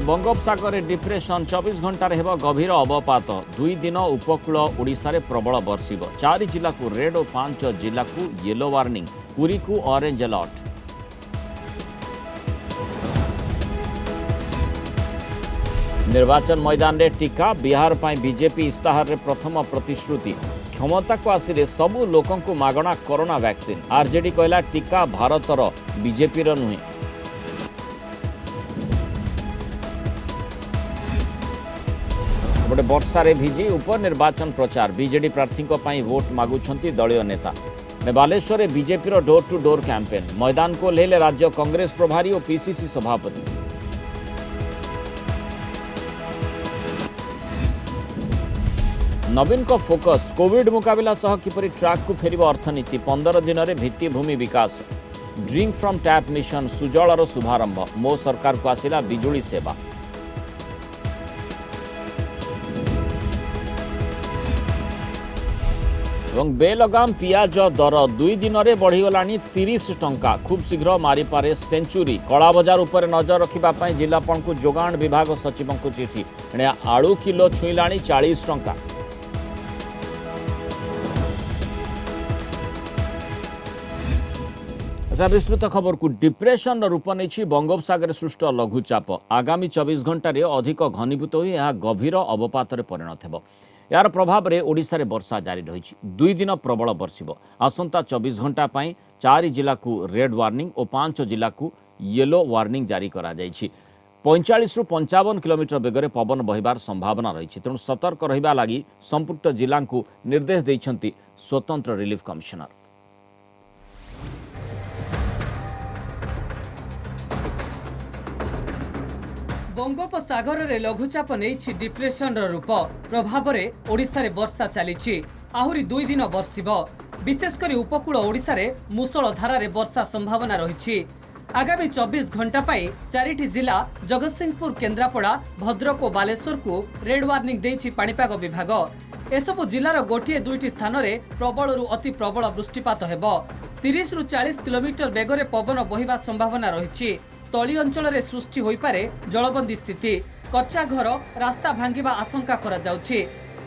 Bangopsagar depression 24 घंटा हेब गभीर अवपात 2 दिन उपकूल ओडिशा रे प्रबल बर्षिब 4 जिला को रेड और 5 जिला को येलो वार्निंग पुरी को ऑरेंज अलर्ट। निर्वाचन मैदान रे टीका बिहार पर बीजेपी इस्ताहार रे प्रथम प्रतिश्रुति क्षमता को आसिले सबु लोकं को मागणा कोरोना वैक्सीन आरजेडी कहला टीका भारतर बीजेपी रो नुहे। गोटे वर्षा रे भिजी उपनिर्वाचन प्रचार बीजेडी प्रार्थी वोट मागुछंती दलीय नेता। बालेश्वर में बीजेपी रो डोर टू डोर कैंपेन मैदान को लेले राज्य कांग्रेस प्रभारी और पीसीसी सभापति। नवीन को फोकस कोविड मुकाबला सह किपरि ट्रैक को फेरिब अर्थनीति 15 दिन में भित्तिभूमि विकास ड्रिंक फ्रॉम टैप मिशन सुजलर शुभारंभ मो सरकार को आसिला बिजुली सेवा। बेलगाम पियाज दर 2 दिन में बढ़ीगला 30 टंका खूब शीघ्र मारिपारे सेंचुरी कला बजार उपर नजर रखा जिलापाल को जोगाण विभाग सचिव को चिठी एणे आलू किलो छुईला 40 टंका। विस्तृत खबर को डिप्रेशन रूप नहीं बंगोपसागर सृष्ट लघुचाप आगामी 24 घंटे अधिक घनीभूत हो गभीर अवपात परिणत हो। यार प्रभाव में ओडिशा रे वर्षा जारी रही 2 दिन प्रबल बर्षिब आसंता 24 घंटा 4 जिला को रेड वार्निंग और 5 जिला को येलो वार्निंग जारी करा 45 रु 55 किलोमीटर बेगर पवन बहिबार संभावना रही तेणु सतर्क रहिबा लागि संपुक्त जिला को निर्देश दैछंती स्वतंत्र रिलीफ कमिशनर। बंगोपसागर रे लघुचाप नहीं डिप्रेशन रूप प्रभाव में ओडिशा रे वर्षा चली आहुरी 2 दिन बर्षिब विशेषकर उपकूल ओडिशा रे मुसळ धारा रे वर्षा संभावना रही। आगामी 24 घंटा 4 जिला जगतसिंहपुर केन्द्रापड़ा भद्रक और बालेश्वर को रेड वार्निंग देइछि पाणीपाग विभाग। एसबु जिलार गोटे 2टी स्थान में प्रबल रु अति प्रबल वृष्टिपात हेब 30 रु 40 किलोमीटर बेगरे पवन बहिबा संभावना रही। तली अंचल में सृष्टि हो पारे जलबंदी स्थिति कच्चा घर रास्ता भांगिबा आशंका करा जाउछि।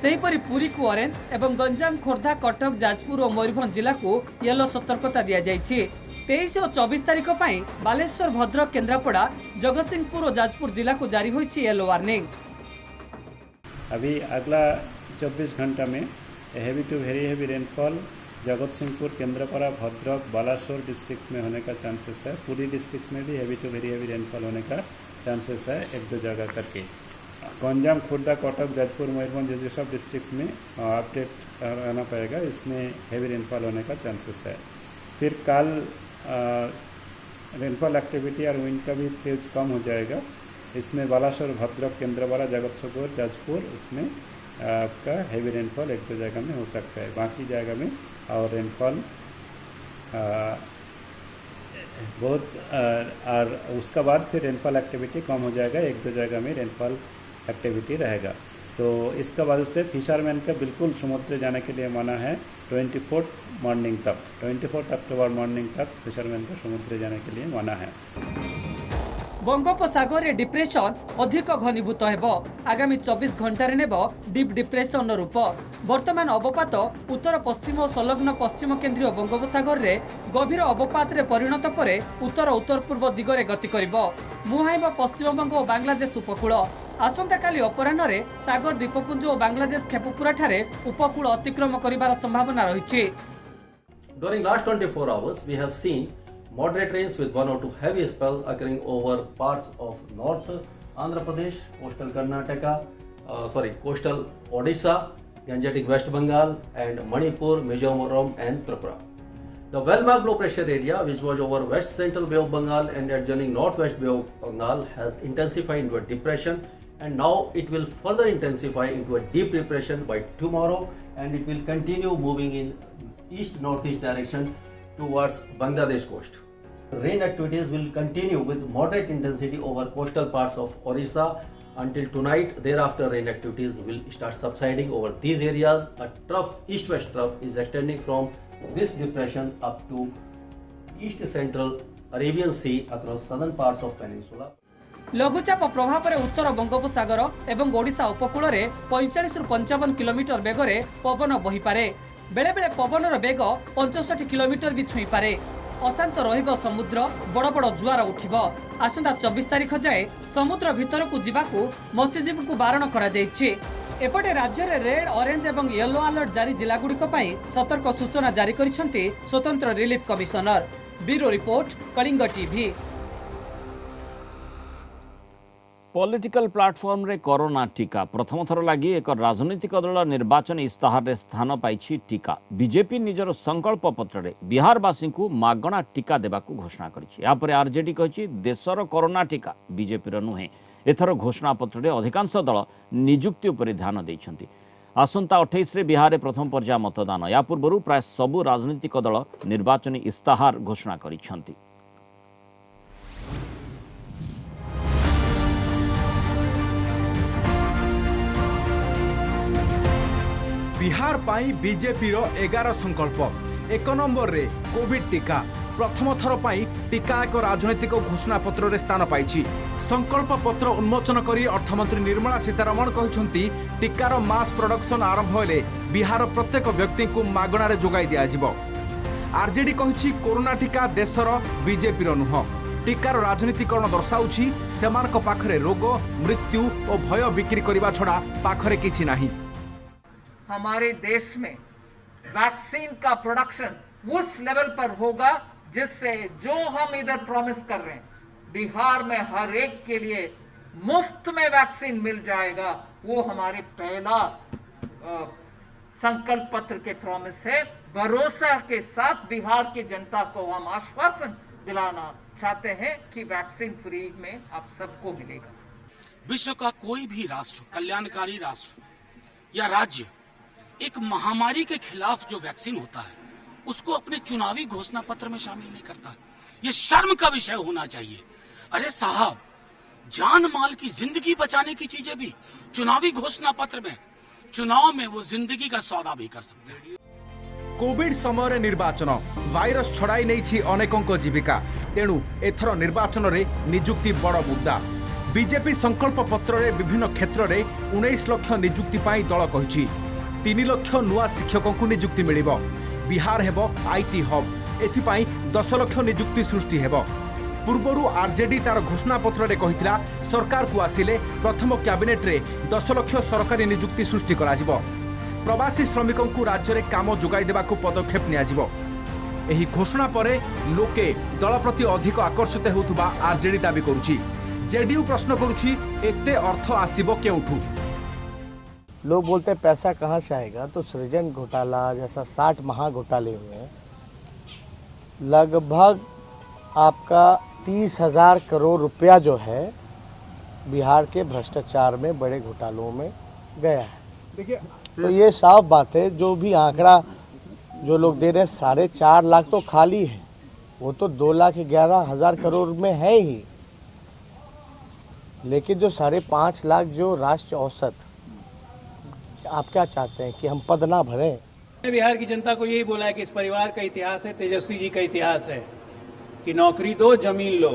सेहीपरि पुरी को ऑरेंज एवं गंजाम खोर्धा कटक जाजपुर और मयूरभंज जिला को येलो सतर्कता दिया जाइछि। 23 और 24 तारीख पई बालेश्वर भद्रक केन्द्रापड़ा जगतसिंहपुर और जाजपुर जिला को जारी होइछि येलो वार्निंग। अभी अगला 24 घंटा में heavy to very heavy rainfall Jagatsinghpur Kendrapara Bhadrak Balasore districts में होने का चांसेस है। पूरी डिस्ट्रिक्ट्स में भी heavy to very heavy rainfall होने का चांसेस है 1-2 जगह करके। गंजाम खुर्दा कटक जाजपुर मयूरभंज जैसे सब डिस्ट्रिक्ट्स में अपडेट रहना पड़ेगा, इसमें हेवी रेनफॉल होने का चांसेस है। फिर कल रेनफॉल एक्टिविटी और विंड का भी तेज कम हो जाएगा। इसमें बालासोर भद्रक केन्द्रापड़ा जगतसिंहपुर जाजपुर उसमें आपका हेवी रेनफॉल 1-2 जगह में हो सकता है, बाकी जगह में और रेनफॉल बहुत और उसका बाद फिर रेनफॉल एक्टिविटी कम हो जाएगा, 1-2 जगह में रेनफॉल एक्टिविटी रहेगा। तो इसका बाद से फिशरमैन का बिल्कुल समुद्र जाने के लिए मना है 24 मॉर्निंग तक, 24 अक्टूबर मॉर्निंग तक फिशरमैन को समुद्र जाने के लिए मना है। बंगोपसागर रे डिप्रेशन अधिक घनीभूत हेबो आगामी 24 घंटा नेब डीप डिप्रेशन रूप। वर्तमान अवपात उत्तर पश्चिम और संलग्न पश्चिम केन्द्रीय बंगोपसागर रे गभीर अवपात रे परिणत परे उत्तर उत्तर पूर्व दिगरे गति करिबो मुहाइब पश्चिमबंग और बांग्लादेश उपकूल। आसंता काली अपराह्न रे सागर द्वीपपुंज और बांग्लादेश खेपुपुरा ठारे उपकूल अतिक्रम करिबार संभावना रहिछि। During last 24 hours we have seen moderate rains with 1 or 2 heavy spell occurring over parts of North Andhra Pradesh, coastal Karnataka, coastal Odisha, Gangetic West Bengal and Manipur, Mizoram and Tripura. The well-marked low pressure area which was over West Central Bay of Bengal and adjoining Northwest Bay of Bengal has intensified into a depression and now it will further intensify into a deep depression by tomorrow and it will continue moving in east-northeast direction towards Bangladesh coast. Rain activities will continue with moderate intensity over coastal parts of Orissa until tonight. Thereafter, rain activities will start subsiding over these areas. A trough, east-west trough, is extending from this depression up to east-central Arabian Sea across southern parts of peninsula. लघुचाप प्रभाव में उत्तर बंगोपसागर एवं ओडिशा उपकूल में 45 रु 55 kilometre बेगर पवन बहीपे। बेले बेले पवनर bag 65 kilometre भी छुईपे। अशांत रहिब समुद्र, बड़ बड़ जुआर उठिब। आसंता 24 तारिख जाए समुद्र भितर को जीवाकू मत्स्यजीवी को बारण करा जायछि। एपटे राज्य में रेड, ऑरेंज एवं येलो अलर्ट जारी जिलागुड़िक सतर्क सूचना जारी करिसेंति स्वतंत्र relief commissioner. Bureau report, Kalinga TV. Political platform रे कोरोना टीका प्रथम थर लगी एक राजनीतिक दल निर्वाचन इस्ताहार रे स्थान पाई टीका। बीजेपी निजर संकल्प पत्र रे बिहारवासी को मागणा टीका देबाकू घोषणा करिछि। या परे आरजेडी कहिछि देशर कोरोना टीका बीजेपी रो नुहे। एथर घोषणा पत्र रे अधिकांश दल नियुक्ति उपर ध्यान देइछन्ति। आसंता 28 रे बिहार प्रथम पर्याय मतदान। या पूर्व प्राय सबु राजनीतिक दल निर्वाचन इस्ताहार घोषणा करिछन्ति। बिहार पाई बीजेपी रो 11 संकल्प। 1 नंबर रे कोविड टीका। प्रथम थर पाई टीका एक राजनैतिक घोषणा पत्र रे स्थान पाइछि। संकल्प पत्र उन्मोचन करी अर्थमंत्री निर्मला सीतारमण कहिसंती टीकार मास प्रोडक्शन आरंभ होले बिहार प्रत्येक व्यक्ति को मागणा रे जोगाई दिया जिवो। आरजेडी कहिछि कोरोना टीका देशर बीजेपी रो नुह। टीकार राजनीतिकरण दर्शाउछि सेमानक पाखरे रोग, मृत्यु और भय बिक्री करिबा छडा पाखरे किछि नाही। हमारे देश में वैक्सीन का प्रोडक्शन उस लेवल पर होगा जिससे जो हम इधर प्रॉमिस कर रहे हैं, बिहार में हर एक के लिए मुफ्त में वैक्सीन मिल जाएगा, वो हमारे पहला संकल्प पत्र के प्रॉमिस है। भरोसा के साथ बिहार की जनता को हम आश्वासन दिलाना चाहते हैं कि वैक्सीन फ्री में आप सबको मिलेगा। विश्व का कोई भी राष्ट्र, कल्याणकारी राष्ट्र या राज्य एक महामारी के खिलाफ जो वैक्सीन होता है उसको अपने चुनावी घोषणा पत्र में शामिल नहीं करता। ये शर्म का विषय होना चाहिए। अरे साहब, जान माल की जिंदगी बचाने की चीजें भी चुनावी घोषणा पत्र में, चुनाव में वो जिंदगी का सौदा भी कर सकते हैं। कोविड समय निर्वाचन वायरस छड़ाई नहीं अनेकों जीविका। तेणु एथर निर्वाचन रे नियुक्ति बड़ मुद्दा। बीजेपी संकल्प पत्र रे विभिन्न क्षेत्र रे 19 लाख नियुक्ति पाई दल कहिछि। 3 लाख नुआ शिक्षकों को नियुक्ति मिलिबो। बिहार हेबो आईटी हब। एथिपाई 10 लाख नियुक्ति सृष्टि हेबो। पूर्वरु आरजेडी तार घोषणा पत्र रे कहितला सरकार को आसिले प्रथम कैबिनेट रे 10 लाख सरकारी नियुक्ति सृष्टि करा जिवो। प्रवासी श्रमिकों को राज्य रे काम जोगाई देबा को पदक्षेप निया जिवो। एही घोषणा परे लोके दल प्रति अधिक आकर्षित होउतबा आरजेडी दाबी करूछि। जेडीयू प्रश्न करूछि एते अर्थ आसीबो केउठू। लोग बोलते हैं पैसा कहाँ से आएगा, तो सृजन घोटाला जैसा 60 महा घोटाले हुए हैं। लगभग आपका 30,000 करोड़ रुपया जो है बिहार के भ्रष्टाचार में, बड़े घोटालों में गया है। देखिए, तो ये साफ बात है। जो भी आंकड़ा जो लोग दे रहे हैं 4.5 लाख तो खाली है, वो तो 2,11,000 करोड़ में है ही। लेकिन जो 5.5 लाख जो राष्ट्रीय औसत, आप क्या चाहते हैं कि हम पद ना भरें? बिहार की जनता को यही बोला है कि इस परिवार का इतिहास है, तेजस्वी जी का इतिहास है कि नौकरी दो, जमीन लो,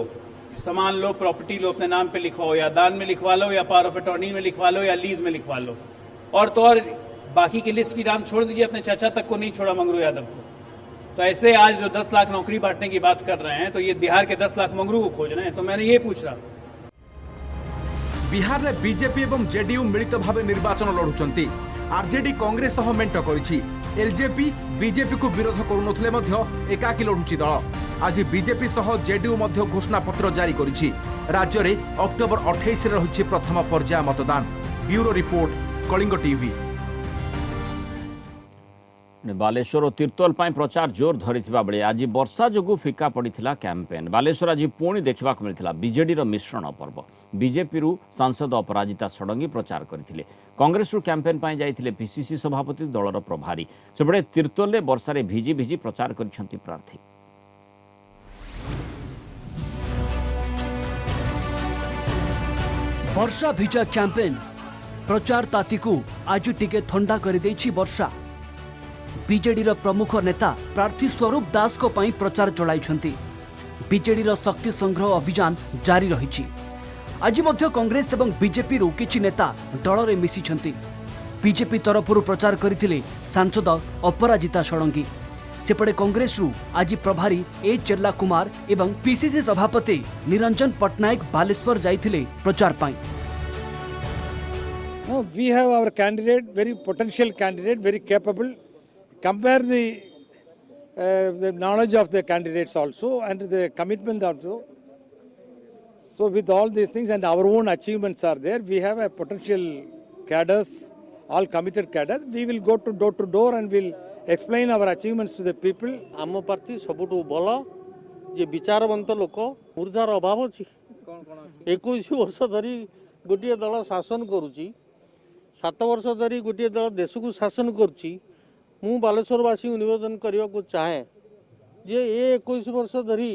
सामान लो, प्रॉपर्टी लो, अपने नाम पे लिखवाओ, या दान में लिखवा लो, या पावर ऑफ अटॉर्नी में लिखवा लो, या लीज में लिखवा लो। और तो और बाकी की लिस्ट की नाम छोड़ दीजिए, अपने चाचा तक को नहीं छोड़ा मंगरू यादव को। तो ऐसे आज जो 10 लाख नौकरी बांटने की बात कर रहे हैं, तो ये बिहार के 10 लाख मंगरू को खोज रहे हैं। तो मैंने ये पूछ रहा, बिहार में बीजेपी एवं जेडीयू मिलित भाव निर्वाचन लड़ुचंती। आरजेडी कांग्रेस सह मेंट करिछि। एलजेपी बीजेपी को विरोध करुनथले मध्य एकाकी लड़ुछि दल। आज बीजेपी सह जेडीयू मध्य घोषणा पत्र जारी करिछि। राज्य में अक्टोबर 28 रे रहिछि प्रथम पर्याय मतदान। Bureau report, Kalinga TV. Baleswar और तिर्तोल प्रचार जोर धरिथिबा बेले आज वर्षा जोगु फिका पड़िथिला कैंपेन। बालेश्वर आज पुणी देखा मिलता बीजेडी मिश्रण पर्व। बीजेपी सांसद अपराजिता षडंगी प्रचार करथिले। कांग्रेस कैंपेन पाई जाइथिले पीसीसी सभापति दलर प्रभारी। सेबडे तिर्तोल वर्षा रे भिजी भिजी प्रचार करिसेंती प्रार्थी। वर्षा भिजा कैंपेन प्रचार ताती को आज टिके थंडा कर देछि वर्षा। बीजेडीर प्रमुख नेता प्रार्थी स्वरूप दास को पई प्रचार चलाइछंती। बीजेडीर शक्ति संग्रह अभियान जारी रहिछि। आज मध्य कांग्रेस एवं बीजेपी रु किछि नेता दल रे मिसिछंती। बीजेपी तरफरु प्रचार करथिले सांसद अपराजिता षडंगी। सेपटे कांग्रेस रु आज प्रभारी ए चेल्ला कुमार एवं पीसीसी सभापति निरंजन पटनायक बालेश्वर जाइथिले प्रचार पाई। No, we have our candidate, very potential candidate, very capable. Compare the knowledge of the candidates also and the commitment also. So with all these things and our own achievements are there, we have a potential cadres, all committed cadres. We will go to door and will explain our achievements to the people. आम party सबुठु बल जे विचारवंत लोक ऊर्जार अभाव अछि 21 वर्ष धरी गोटे दल शासन करुची 7 वर्ष धरी गोटे दल देश को शासन करुची मु बालेश्वरवासी को निवेदन करने को चाहे जे ये 21 वर्ष धरी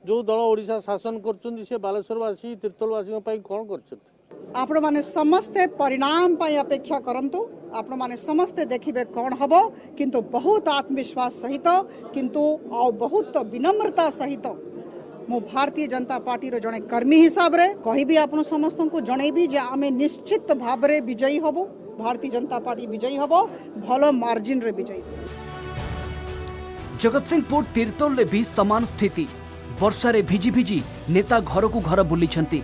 जो दल ओडिशा शासन करछन से बालेश्वरवासी तीर्थलवासी पई कोन करछन आपण माने समस्ते परिणाम पई अपेक्षा करंतु आपण माने समस्ते देखिबे कोन हबो किंतु बहुत आत्मविश्वास सहित किंतु बहुत विनम्रता सहित मु भारतीय जनता पार्टी रो जने कर्मी हिसाब रे कहिबी आपण समस्त को जणैबी जे आमे निश्चित भाव रे विजयी हबो भारतीय जनता पार्टी विजयी हबो भलो मार्जिन रे विजयी। जगतसिंहपुर तीर्तोल रे भी समान स्थिति। वर्षा रे भिजी भिजी नेता घर को घर बुलिछंती।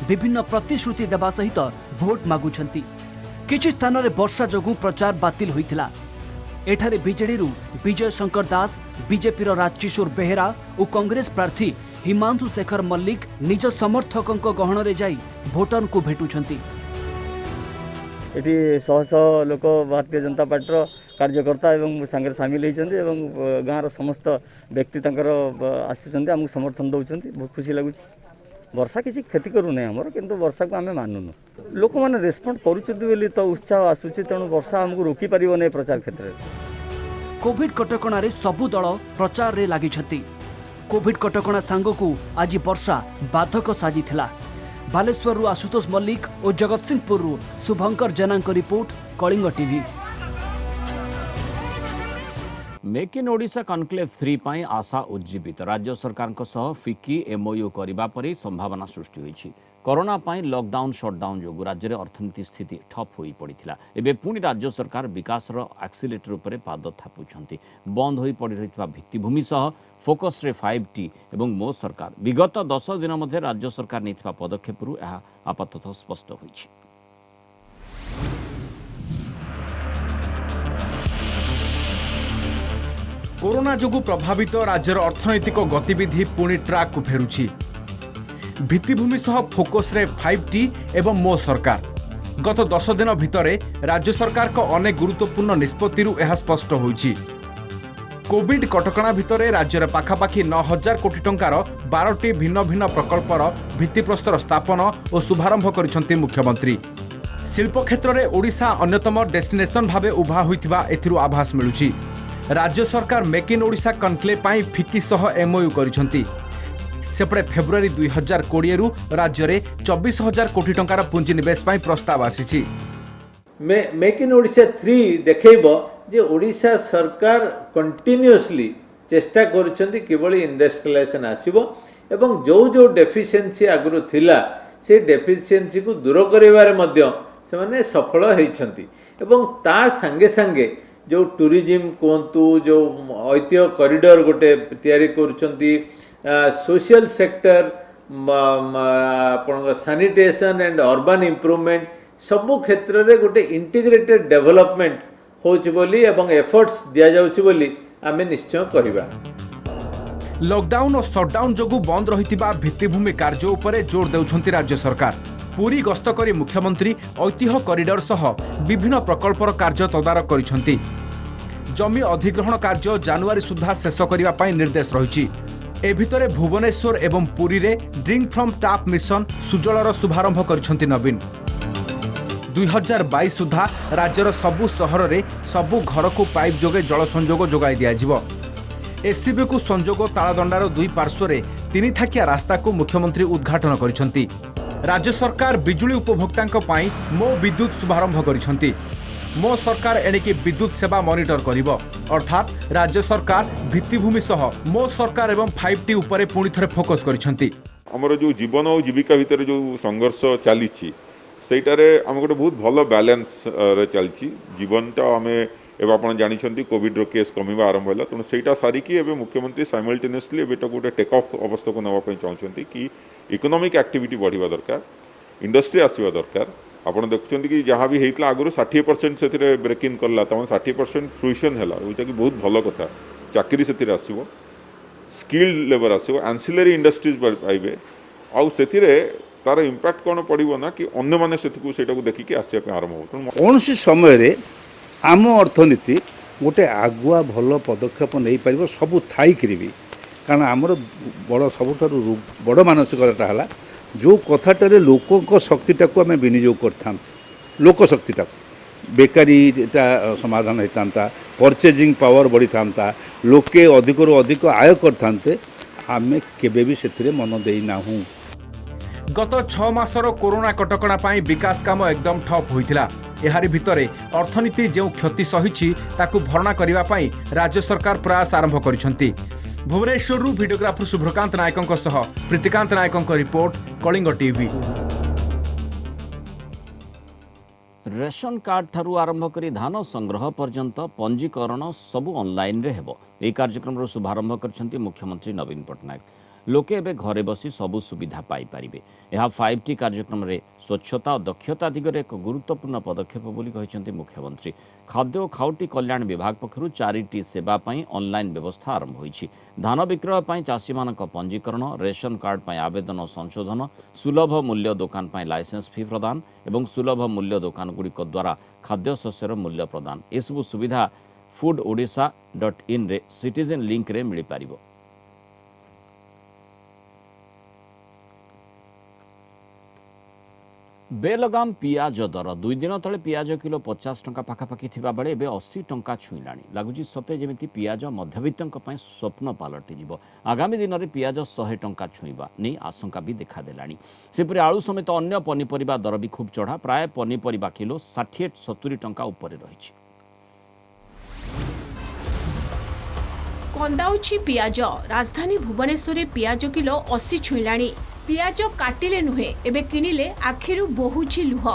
विभिन्न प्रतिश्रुति देवा सहित भोट मागुछंती। किछि स्थान रे वर्षा जोगु प्रचार बातिल होइथिला। एठारे बीजेडी रु विजय शंकर दास, बीजेपी रो राजकिशोर बेहेरा और कांग्रेस प्रार्थी हिमांशु शेखर मल्लिक निज समर्थकंक गहण रे जाई भोटर को भेटुछंती। एटी शह शह लोक भारतीय जनता पार्टी कार्यकर्ता एवं संगे सामिल होती एवं गाँव समस्त व्यक्ति तंकर आसुचंती हमको समर्थन दौरान बहुत खुशी लगुच। वर्षा किसी क्षति करूना आमर किंतु वर्षा को आम मानुनु लोक मैंने रेस्पॉन्ड करुँच तो उत्साह आसूची तेणु वर्षा आमको रोकी पारिबो नै प्रचार क्षेत्र में। कोविड कटकणा रे सबु दल प्रचार रे लागिछंती। कोविड कटकणा सांगकू आज वर्षा बाधक साजिथिला। बालेश्वर रु आशुतोष मल्लिक और जगतसिंहपुर रु शुभंकर जेना को report, Kalinga TV. Make in Odisha conclave 3 पाई आशा उज्जीवित। राज्य सरकार सह फिकी एमओयू करबा परि संभावना सृष्टि होईछि। कोरोना पाई लॉकडाउन शटडाउन जोगु राज्य रे अर्थनीति स्थिति ठप होई पड़िथिला। एबे पुणी राज्य सरकार विकास रो एक्सीलेटर उपरे पाद थापुछंती। बंद होई पड़ी रहितबा भित्तिभूमि सह फोकस रे 5T एवं मो सरकार विगत 10 दिन मध्ये राज्य सरकार नेथिबा पदक्षेपरु एहा आपाततः स्पष्ट होईछि। कोरोना जोगु प्रभावित राज्यर अर्थनैतिक गतिविधि पुणी ट्राक को फेरुछि। भित्तिभूमि सह फोकस रे 5T एवं मो सरकार गत 10 दिन भितरे राज्य सरकार को अनेक गुरुत्वपूर्ण निष्पत्ति यह स्पष्ट होइछि। कोविड कटकणा भितरे राज्यर पाखापाखि 9000 कोटी टंकार 12टी भिन्न भिन्न प्रकल्पर भित्तिप्रस्तर स्थापन और शुभारंभ करिसंती मुख्यमंत्री। शिल्प क्षेत्र में ओडिशा अन्यतम डेस्टिनेशन भावे उभा होइतिबा एथिरु आभास मिलुछि। राज्य सरकार मेक इन ओडिशा कनक्लेव पाई फिकी सह एमओयू करिसंती। सेपटे फेब्रुआरी 2020 रु राज्य में 24,000 कोटी टंकार पुंजीनिवेश पाई प्रस्ताव आसीछि। मेक इन ओडिशा 3 देखैबो जे ओडिशा सरकार कंटिन्यूअसली चेष्टा करुछंती केवल इंडस्ट्रियलाइजेशन आसीबो एवं जो डेफिशिएंसी आगुरु थिला से डेफिशिएंसी को दूर करिवारे मध्य से माने सफल होइछंती एवं ता संगे संगे जो टूरिज्म कहतु जो ऐतिह्य कॉरिडोर गोटे तैयारी करुछंती सोशल सेक्टर आपण सैनिटेशन एंड अर्बन इम्प्रूवमेंट सबु क्षेत्र रे गोटे इंटीग्रेटेड डेवलपमेंट होछि बोली एवं एफर्ट्स दिया जाउछि बोली आमे निश्चय कहिबा। लॉकडाउन और शटडाउन जोगु बंद रहितिबा भित्तिभूमि कार्य उपरे जोर देउछंती राज्य सरकार। पूरी गस्त करी मुख्यमंत्री ऐतिह्य कॉरिडोर सह विभिन्न प्रकल्पर कार्य तदारक करिसंती। जमी अधिग्रहण कार्य जनवरी सुधा शेष करिबा पई निर्देश रहिछि। ए भितरे भुवनेश्वर एवं पुरी रे ड्रिंक फ्रॉम टैप मिशन सुजलर शुभारंभ करिसंती नवीन। 2022 सुधा राज्यर सबु सहर रे सबु घर को पाइप जोगे जल संजोग जोगाई दिया जिवो। एससीबी को संजोग तालदंडार 2 पार्श्व रे 3 थाकिया रास्ता को मुख्यमंत्री उद्घाटन करिसंती। राज्य सरकार बिजुली उपभोक्तांक पाई मो विद्युत शुभारंभ करिसंती। मो सरकार एणिकी विद्युत सेवा मॉनिटर करिवो अर्थात राज्य सरकार भित्तिभूमि सह मो सरकार एवं 5T उपरे पुणी थरे फोकस करिसंती। आमर जो जीवन और जीविका भितर जो संघर्ष चली सेटारे आम गोटे बहुत भल बैलेंस रे चलची जीवनटा आम एवं आप जानते कोविड रो केस कमिबा आरंभ है तेणु सहीटा सारिकी एवं मुख्यमंत्री साइमल्टेनियसली एटा गोटे टेक ऑफ अवस्था को नापी चाहते कि इकोनॉमिक एक्टिविटी बढ़िया दरकार इंडस्ट्री आसवा दरकार आपड़ देखुं कि जहाँ भी होता आगुरी 60% से ब्रेक इन कला 60% फ्रुइशन है जोटा कि बहुत भल कथा चाकरी से आसो स्किल्ड लेबर आसो एंसिलरी इंडस्ट्रीज पाइबे आउ से तार इम्पैक्ट कौन पड़ो ना कि अन्य मैंने देखिए आसपा आरंभ हो कौन समय आम अर्थनीति गोटे आगुआ भल पदक्षेप नहीं पार सबू थी भी कारण आमर बड़ सबुठ बड़ मानसिकता है जो कथाटे लोक शक्तिटा को आम विनियोग कर लोक शक्तिटा बेकारी समाधान होता परचेजिंग पावर बढ़ी था लोके अधिक अधिक आय करते आम केबे भी से मन देना। गत 6 मासर कोरोना कटकणा पाई विकास काम एकदम ठप होइथिला। एहारि भितरे अर्थनीति जो क्षति सहिछि ताकु भरणा करिबा पाई राज्य सरकार प्रयास आरंभ करिसंती। भुवनेश्वर वीडियोग्राफर शुभ्रकांत नायकों सह प्रीतिकांत नायकों report Kalinga TV. Ration card ठारू आरंभ करी धान संग्रह पर्यंत पंजीकरण सबु ऑनलाइन रे हेबो। एही कार्यक्रम शुभारंभ करछंती मुख्यमंत्री नवीन पट्टनायक। लोके एबे घरे बसी सबु सुविधा पाई पारिबे। यह 5T कार्यक्रम रे स्वच्छता और दक्षता दिगरे एक गुरुत्वपूर्ण पदक्षेप बोली कहिसंती मुख्यमंत्री। खाद्य और खाउटी कल्याण विभाग पक्षरु 4T सेवा पाई ऑनलाइन व्यवस्था आरंभ होईछि। धान विक्रय पाई चाषी मानक पंजीकरण, रेशन कार्ड पाई आवेदन और संशोधन, सुलभ मूल्य दुकान पाई लाइसेंस फी प्रदान एवं सुलभ मूल्य दुकान गुड़िक द्वारा खाद्य शस्यर मूल्य प्रदान एसबु सुविधा foododisha.in रे सिटीजन लिंक रे मिली पारिबो। बेलगाम पियाज दर 2 दिन तले पियाज किलो 50 टंका पाखापाखि थिबा बेले एबे 80 टंका छुईलाणी। लगुच सते जेमिति पियाज मध्यवित्तंक पई स्वप्न पालटि जिवो। आगामी दिन में पियाज 100 टंका छुईबा नहीं आशंका भी देखा देलाणी। सेपरि आलू समेत अन्य पनीपरिबा दर भी खूब चढ़ा। प्राय पनीपरिबा किलो 60-70 टंका उपरे रहिछि। कंदाउछि पियाज। राजधानी भुवनेश्वर पियाज किलो 80 छुईलाणी। पियाज काटिले नुहे एबे किनिले आखिरु बहुछि लुह।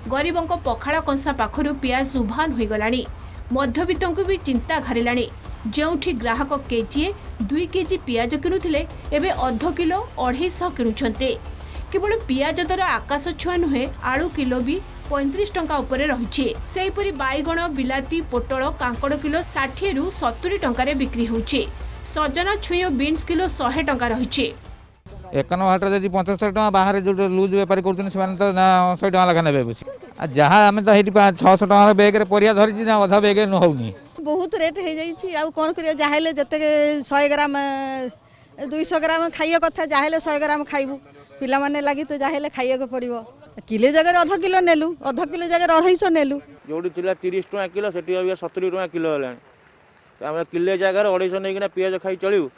गरीबों पखाड़ कंसा पाखरु पियाज उभान हो गलानी। मध्यवित्तंकु भी चिंता घारिलाणी। जेउठी ग्राहक केजीए 2 केजी पियाज किनुथिले एबे अर्ध किलो 250 किनुछन्ते। केवल पियाज दर आकाश छुआ नुहे आलू किलो भी 35 टंका उपरे रहिछि। सेहिपरि बाइगण, बिलाती, पोटल, कांकड़ किलो 60 रु 70 टंका बिक्री होछि। सजना, छुई और बीन्स किलो 100 टंका रहिछि। 51 हाट जब 75 टका बाहर जो लुज बेपारी कर 100 टका लेखा ने जहाँ आम तो 600 टका बेग्रे परिया धरी ना अधा बेग होनी बहुत रेट हो जाइए कौन कर जहाँ जिते 100 ग्राम 200 ग्राम खाइया कथा जहाँ 100 ग्राम खाइबू पिला माने लगी तो जहाँ खाइया पड़ो किलो जगह अध किलो नेलु अध किलो जगह 250 नेलु जो 30 टका किलो से 70 टका किलो है किले जगह 250 नहीं पियाज खाई चलू।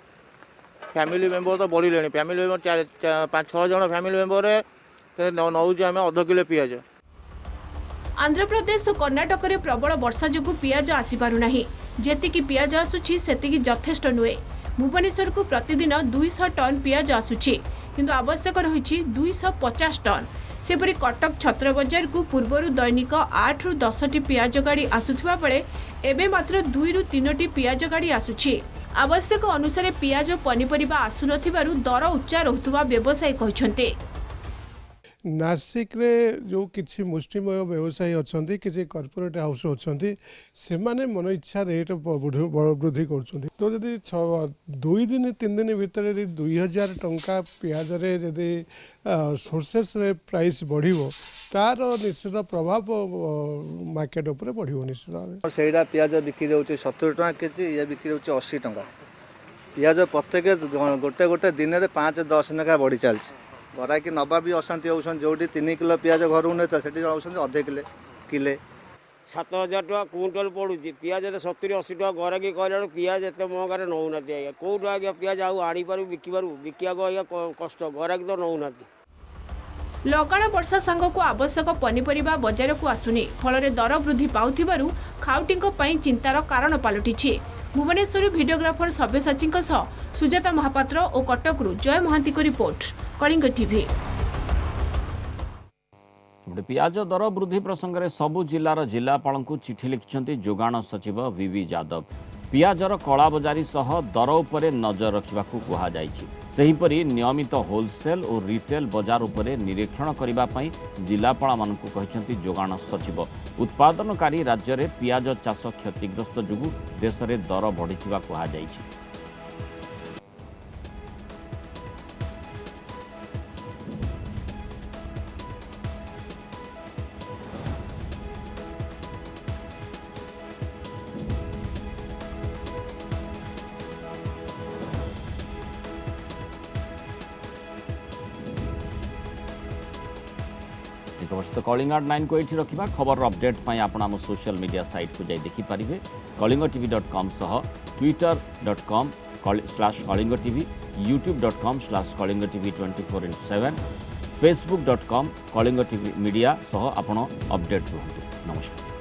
फैमिली मेंबर तो बढ़िले फैमिली मेंबर 5-6 जन फैमिली मेंबर नौ आम अध किलो पियाज। आंध्र प्रदेश और कर्णाटक में प्रबल वर्षा जो पियाज आसीपारुना जेतिकी पियाज आसुची सेतिकी यथेष्ट नुहे। भुवनेश्वर को प्रतिदिन 200 टन पियाज आसुची किंतु आवश्यक रही 250 टन। सेपरी कटक छत्र बजार को पूर्वर दैनिक 8 ରୁ 10 पियाज गाड़ी आसुथिबा बेले एबे मात्र 2 ରୁ 3 पियाज गाड़ी आसुची। आवश्यक अनुसार पियाज पनीपरिबा आसुनथिबारु दर उच्चा रहुथुबा व्यवसायी कहछन्ते। नासिक रे जो किसी मुष्टिमय व्यवसायी अच्छा किसी कॉर्पोरेट हाउस अच्छा से मन इच्छा रेट वृद्धि कर तो जदि 2 दिन 3 दिन भितर 2000 टंका पियाज रे जदि सोर्सेस रे प्राइस बढ़िबो तार निश्चित प्रभाव मार्केट उपरे बढ़िबो निश्चित। सेटा पियाज बिक्री होउची 70 टंका केजी या बिक्री होउची 80 टंका। पियाज प्रत्येक गोटे गोटे दिन में 5-10 टंका बढ़ी चलछि। गराकी नवा भी अशांति होउछन जोडी 3 किलो पियाज घर ने तो सेठी होउछन अधे किले 7000 टका क्विंटल पड़ुची पियाज 70-80 टका गराकी कहला पियाज एत महंगार नौना आज्ञा कौट आज्ञा पियाज आनी पारू बिकिया आज्ञा कष्ट गराकी तो नौना। लगाण वर्षा सांग को आवश्यक पनीपरिबा बाजार को आसुनी फल दर वृद्धि पाउथिबारु खाउटींक पई चिंतार कारण पालटिछि। भुवनेश्वर भिडियोग्राफर सब्यसाची सुजाता महापात्र और कटकरू जय महांती को रिपोर्ट कलिंग टीवी। पियाज दर वृद्धि प्रसंग में सबु जिलार जिलापाल को चिठी लिखिं जोगाण सचिव वीवी यादव। पियाजर कलाबजारी सह दर उपरे नजर रखा कहुपरी नियमित होलसेल और रिटेल बजार उपरे निरीक्षण करने जिलापाल मानक जोगाण सचिव। उत्पादनकारी राज्य में पियाज चाष क्षतिग्रस्त जोगु देश में दर बढ़ी कहुई। कलिंग 9 को ये रखा खबर अपडेट आपण आम सोशल मीडिया साइट को जाई देखि पारिबे। कलिंगtv.com सह twitter.com/कलिंगtv, youtube.com/कलिंगtv 24/7, facebook.com कलिंगtv मीडिया सह आपण अपडेट रहतु। नमस्कार।